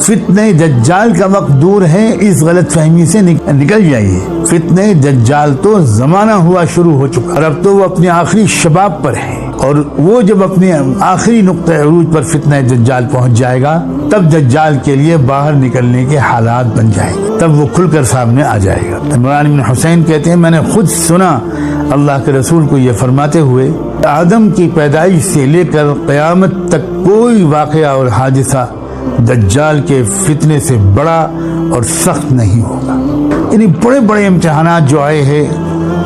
فتنہ دجال کا وقت دور ہے، اس غلط فہمی سے نکل جائیے۔ فتنہ دجال تو زمانہ ہوا شروع ہو چکا، اور اب تو وہ اپنے آخری شباب پر ہے، اور وہ جب اپنے آخری نقطہ عروج پر فتنہ دجال پہنچ جائے گا تب دجال کے لیے باہر نکلنے کے حالات بن جائیں گے، تب وہ کھل کر سامنے آ جائے گا۔ عمران بن حسین کہتے ہیں میں نے خود سنا اللہ کے رسول کو یہ فرماتے ہوئے، آدم کی پیدائش سے لے کر قیامت تک کوئی واقعہ اور حادثہ دجال کے فتنے سے بڑا اور سخت نہیں ہوگا۔ یعنی بڑے بڑے امتحانات جو آئے ہیں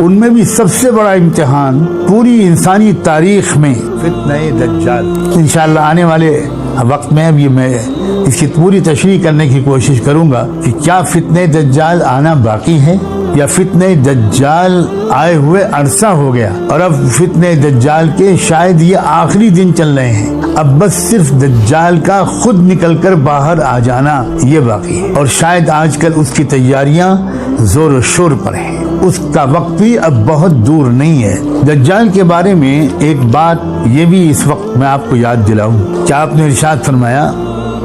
ان میں بھی سب سے بڑا امتحان پوری انسانی تاریخ میں فتنہ دجال۔ انشاءاللہ آنے والے وقت میں ابھی میں اس کی پوری تشریح کرنے کی کوشش کروں گا کہ کیا فتنہ دجال آنا باقی ہے یا فتنہ دجال آئے ہوئے عرصہ ہو گیا، اور اب فتنہ دجال کے شاید یہ آخری دن چل رہے ہیں، اب بس صرف دجال کا خود نکل کر باہر آ جانا یہ باقی ہے، اور شاید آج کل اس کی تیاریاں زور و شور پر ہیں، اس کا وقت بھی اب بہت دور نہیں ہے۔ دجال کے بارے میں ایک بات یہ بھی اس وقت میں آپ کو یاد دلاؤں، کیا آپ نے ارشاد فرمایا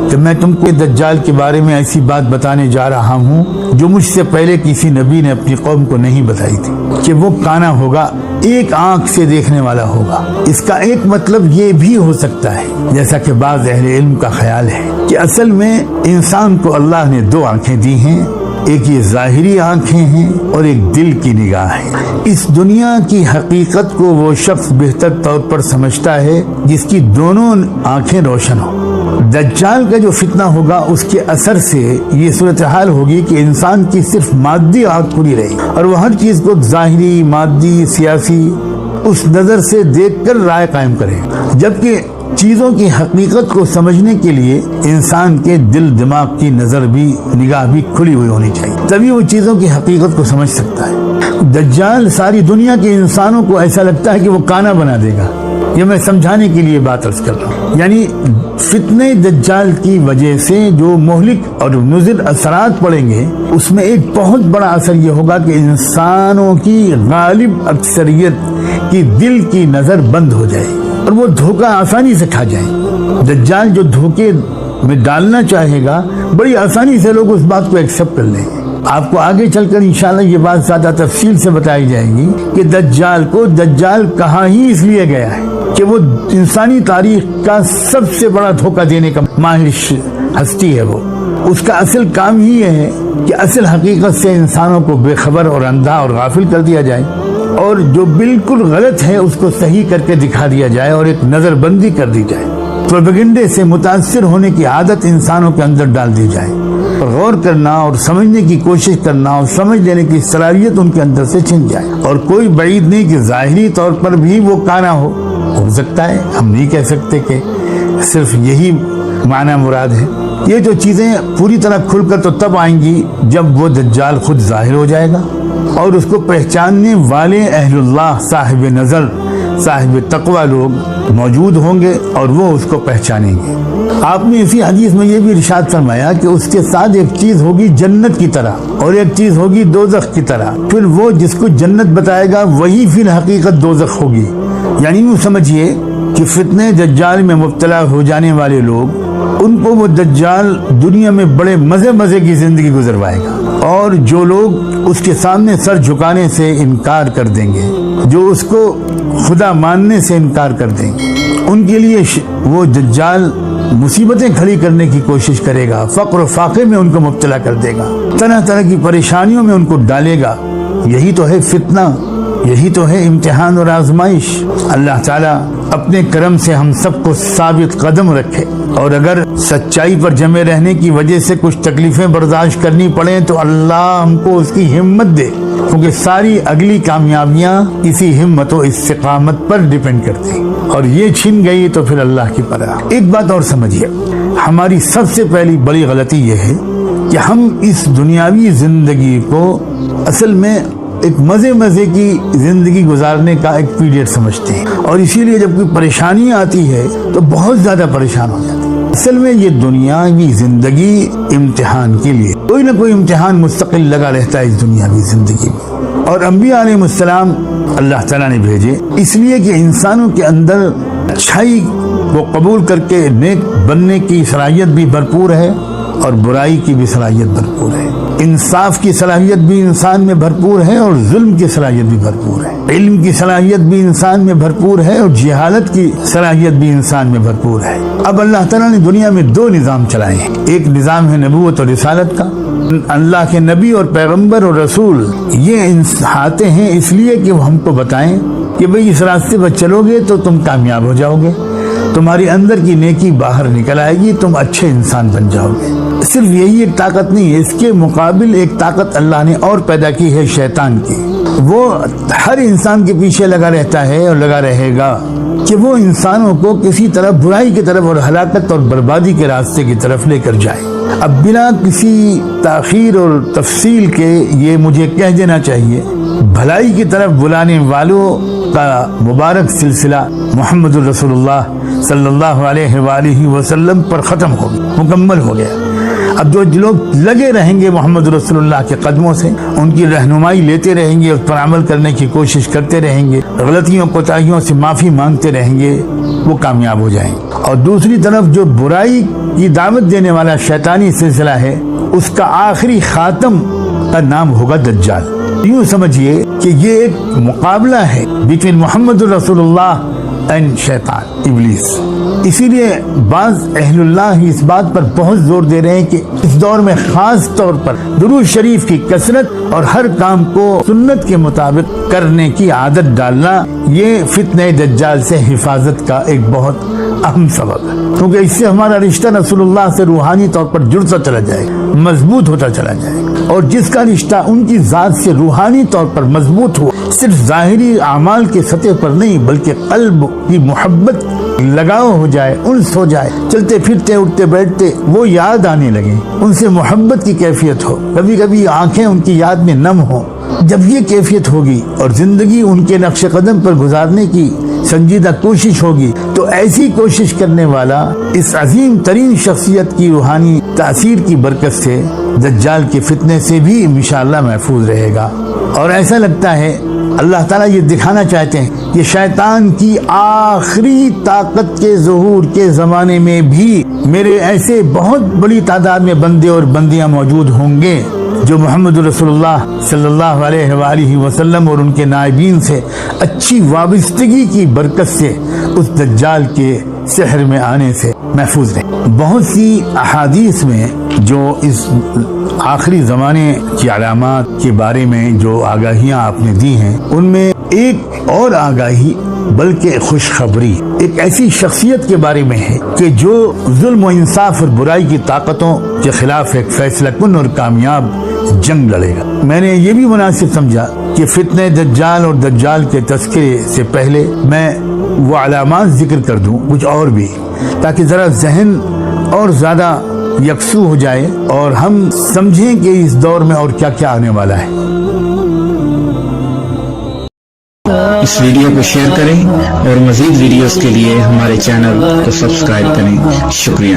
کہ میں تم کو دجال کے بارے میں ایسی بات بتانے جا رہا ہوں جو مجھ سے پہلے کسی نبی نے اپنی قوم کو نہیں بتائی تھی، کہ وہ کانا ہوگا، ایک آنکھ سے دیکھنے والا ہوگا۔ اس کا ایک مطلب یہ بھی ہو سکتا ہے، جیسا کہ بعض اہل علم کا خیال ہے، کہ اصل میں انسان کو اللہ نے دو آنکھیں دی ہیں، ایک یہ ظاہری آنکھیں ہیں اور ایک دل کی نگاہ ہے۔ اس دنیا کی حقیقت کو وہ شخص بہتر طور پر سمجھتا ہے جس کی دونوں آنکھیں روشن ہوں۔ دجال کا جو فتنہ ہوگا اس کے اثر سے یہ صورتحال ہوگی کہ انسان کی صرف مادی آنکھ کھلی رہے گی، اور وہ ہر چیز کو ظاہری، مادی، سیاسی اس نظر سے دیکھ کر رائے قائم کرے، جبکہ چیزوں کی حقیقت کو سمجھنے کے لیے انسان کے دل دماغ کی نگاہ بھی کھلی ہوئی ہونی چاہیے، تبھی وہ چیزوں کی حقیقت کو سمجھ سکتا ہے۔ دجال ساری دنیا کے انسانوں کو ایسا لگتا ہے کہ وہ کانا بنا دے گا، یہ میں سمجھانے کے لیے بات عرض کر رہا ہوں۔ یعنی فتنہ دجال کی وجہ سے جو مہلک اور مضر اثرات پڑیں گے اس میں ایک بہت بڑا اثر یہ ہوگا کہ انسانوں کی غالب اکثریت کی دل کی نظر بند ہو جائے اور وہ دھوکہ آسانی سے کھا جائیں۔ دجال جو دھوکے میں ڈالنا چاہے گا بڑی آسانی سے لوگ اس بات کو ایکسپٹ کر لیں گے۔ آپ کو آگے چل کر انشاءاللہ یہ بات زیادہ تفصیل سے بتائی جائے گی کہ دجال کو دجال کہا ہی اس لیے گیا ہے کہ وہ انسانی تاریخ کا سب سے بڑا دھوکہ دینے کا ماہر ہستی ہے۔ وہ اس کا اصل کام ہی یہ ہے کہ اصل حقیقت سے انسانوں کو بے خبر اور اندھا اور غافل کر دیا جائے، اور جو بالکل غلط ہے اس کو صحیح کر کے دکھا دیا جائے اور ایک نظر بندی کر دی جائے، پروپیگنڈے سے متاثر ہونے کی عادت انسانوں کے اندر ڈال دی جائے، اور غور کرنا اور سمجھنے کی کوشش کرنا اور سمجھ لینے کی صلاحیت ان کے اندر سے چھن جائے۔ اور کوئی بعید نہیں کہ ظاہری طور پر بھی وہ کانا ہو سکتا ہے، ہم نہیں کہہ سکتے کہ صرف یہی معنی مراد ہے۔ یہ جو چیزیں پوری طرح کھل کر تو تب آئیں گی جب وہ دجال خود ظاہر ہو جائے گا اور اس کو پہچاننے والے اہل اللہ، صاحب نظر، صاحب تقوی لوگ موجود ہوں گے اور وہ اس کو پہچانیں گے۔ آپ نے اسی حدیث میں یہ بھی ارشاد فرمایا کہ اس کے ساتھ ایک چیز ہوگی جنت کی طرح اور ایک چیز ہوگی دوزخ کی طرح، پھر وہ جس کو جنت بتائے گا وہی پھر حقیقت دوزخ ہوگی۔ یعنی یوں سمجھیے کہ فتنہ دجال میں مبتلا ہو جانے والے لوگ، ان کو وہ دجال دنیا میں بڑے مزے کی زندگی گزروائے گا، اور جو لوگ اس کے سامنے سر جھکانے سے انکار کر دیں گے، جو اس کو خدا ماننے سے انکار کر دیں گے، ان کے لیے وہ دجال مصیبتیں کھڑی کرنے کی کوشش کرے گا، فقر و فاقے میں ان کو مبتلا کر دے گا، طرح طرح کی پریشانیوں میں ان کو ڈالے گا۔ یہی تو ہے فتنہ، یہی تو ہے امتحان اور آزمائش۔ اللہ تعالیٰ اپنے کرم سے ہم سب کو ثابت قدم رکھے، اور اگر سچائی پر جمے رہنے کی وجہ سے کچھ تکلیفیں برداشت کرنی پڑیں تو اللہ ہم کو اس کی ہمت دے، کیونکہ ساری اگلی کامیابیاں اسی ہمت و استقامت پر ڈیپینڈ کرتی ہیں، اور یہ چھن گئی تو پھر اللہ کی پناہ۔ ایک بات اور سمجھیے، ہماری سب سے پہلی بڑی غلطی یہ ہے کہ ہم اس دنیاوی زندگی کو اصل میں ایک مزے کی زندگی گزارنے کا ایک پیریڈ سمجھتے ہیں، اور اسی لیے جب کوئی پریشانی آتی ہے تو بہت زیادہ پریشان ہو جاتے ہیں۔ اصل میں یہ دنیاوی زندگی امتحان کے لیے، کوئی نہ کوئی امتحان مستقل لگا رہتا ہے اس دنیاوی زندگی میں، اور انبیاء علیہ السلام اللہ تعالیٰ نے بھیجے اس لیے کہ انسانوں کے اندر اچھائی کو قبول کر کے نیک بننے کی صلاحیت بھی بھرپور ہے، اور برائی کی بھی صلاحیت بھرپور ہے، انصاف کی صلاحیت بھی انسان میں بھرپور ہے اور ظلم کی صلاحیت بھی بھرپور ہے، علم کی صلاحیت بھی انسان میں بھرپور ہے اور جہالت کی صلاحیت بھی انسان میں بھرپور ہے۔ اب اللہ تعالیٰ نے دنیا میں دو نظام چلائے ہیں، ایک نظام ہے نبوت اور رسالت کا، اللہ کے نبی اور پیغمبر اور رسول یہ آتے ہیں اس لیے کہ وہ ہم کو بتائیں کہ بھئی اس راستے پر چلو گے تو تم کامیاب ہو جاؤ گے، تمہاری اندر کی نیکی باہر نکل آئے گی، تم اچھے انسان بن جاؤ گے۔ صرف یہی ایک طاقت نہیں ہے، اس کے مقابل ایک طاقت اللہ نے اور پیدا کی ہے، شیطان کی۔ وہ ہر انسان کے پیچھے لگا رہتا ہے اور لگا رہے گا کہ وہ انسانوں کو کسی طرف برائی کی طرف اور ہلاکت اور بربادی کے راستے کی طرف لے کر جائے۔ اب بنا کسی تاخیر اور تفصیل کے یہ مجھے کہہ دینا چاہیے، بھلائی کی طرف بلانے والوں کا مبارک سلسلہ محمد رسول اللہ صلی اللہ علیہ وآلہ وسلم پر ختم ہو گیا، مکمل ہو گیا۔ اب جو لوگ لگے رہیں گے محمد رسول اللہ کے قدموں سے، ان کی رہنمائی لیتے رہیں گے، اس پر عمل کرنے کی کوشش کرتے رہیں گے، غلطیوں کوتاہیوں سے معافی مانگتے رہیں گے، وہ کامیاب ہو جائیں گے۔ اور دوسری طرف جو برائی کی دعوت دینے والا شیطانی سلسلہ ہے، اس کا آخری خاتم کا نام ہوگا دجال۔ یوں سمجھیے کہ یہ ایک مقابلہ ہے بٹوین محمد رسول اللہ اینڈ شیطان، ابلیس۔ اسی لیے بعض اہل اللہ اس بات پر بہت زور دے رہے ہیں کہ اس دور میں خاص طور پر درود شریف کی کثرت اور ہر کام کو سنت کے مطابق کرنے کی عادت ڈالنا، یہ فتنہ دجال سے حفاظت کا ایک بہت اہم سبب ہے، کیونکہ اس سے ہمارا رشتہ رسول اللہ سے روحانی طور پر جڑتا چلا جائے گا، مضبوط ہوتا چلا جائے گا، اور جس کا رشتہ ان کی ذات سے روحانی طور پر مضبوط ہو، صرف ظاہری اعمال کے سطح پر نہیں بلکہ قلب کی محبت لگاؤ ہو جائے، انس ہو جائے، چلتے پھرتے اٹھتے بیٹھتے وہ یاد آنے لگے، ان سے محبت کی کیفیت ہو، کبھی کبھی آنکھیں ان کی یاد میں نم ہو، جب یہ کیفیت ہوگی اور زندگی ان کے نقش قدم پر گزارنے کی سنجیدہ کوشش ہوگی، تو ایسی کوشش کرنے والا اس عظیم ترین شخصیت کی روحانی تاثیر کی برکت سے دجال کے فتنے سے بھی انشاءاللہ محفوظ رہے گا۔ اور ایسا لگتا ہے اللہ تعالیٰ یہ دکھانا چاہتے ہیں کہ شیطان کی آخری طاقت کے ظہور کے زمانے میں بھی میرے ایسے بہت بڑی تعداد میں بندے اور بندیاں موجود ہوں گے جو محمد رسول اللہ صلی اللہ علیہ وآلہ وسلم اور ان کے نائبین سے اچھی وابستگی کی برکت سے اس دجال کے سحر میں آنے سے محفوظ رہے۔ بہت سی احادیث میں جو اس آخری زمانے کی علامات کے بارے میں جو آگاہیاں آپ نے دی ہیں، ان میں ایک اور آگاہی بلکہ خوشخبری ایک ایسی شخصیت کے بارے میں ہے کہ جو ظلم و انصاف اور برائی کی طاقتوں کے خلاف ایک فیصلہ کن اور کامیاب جنگ لڑے گا۔ میں نے یہ بھی مناسب سمجھا کہ فتنہ دجال اور دجال کے تذکرے سے پہلے میں وہ علامات ذکر کر دوں کچھ اور بھی، تاکہ ذرا ذہن اور زیادہ یکسو ہو جائے اور ہم سمجھیں کہ اس دور میں اور کیا کیا آنے والا ہے۔ اس ویڈیو کو شیئر کریں اور مزید ویڈیوز کے لیے ہمارے چینل کو سبسکرائب کریں۔ شکریہ۔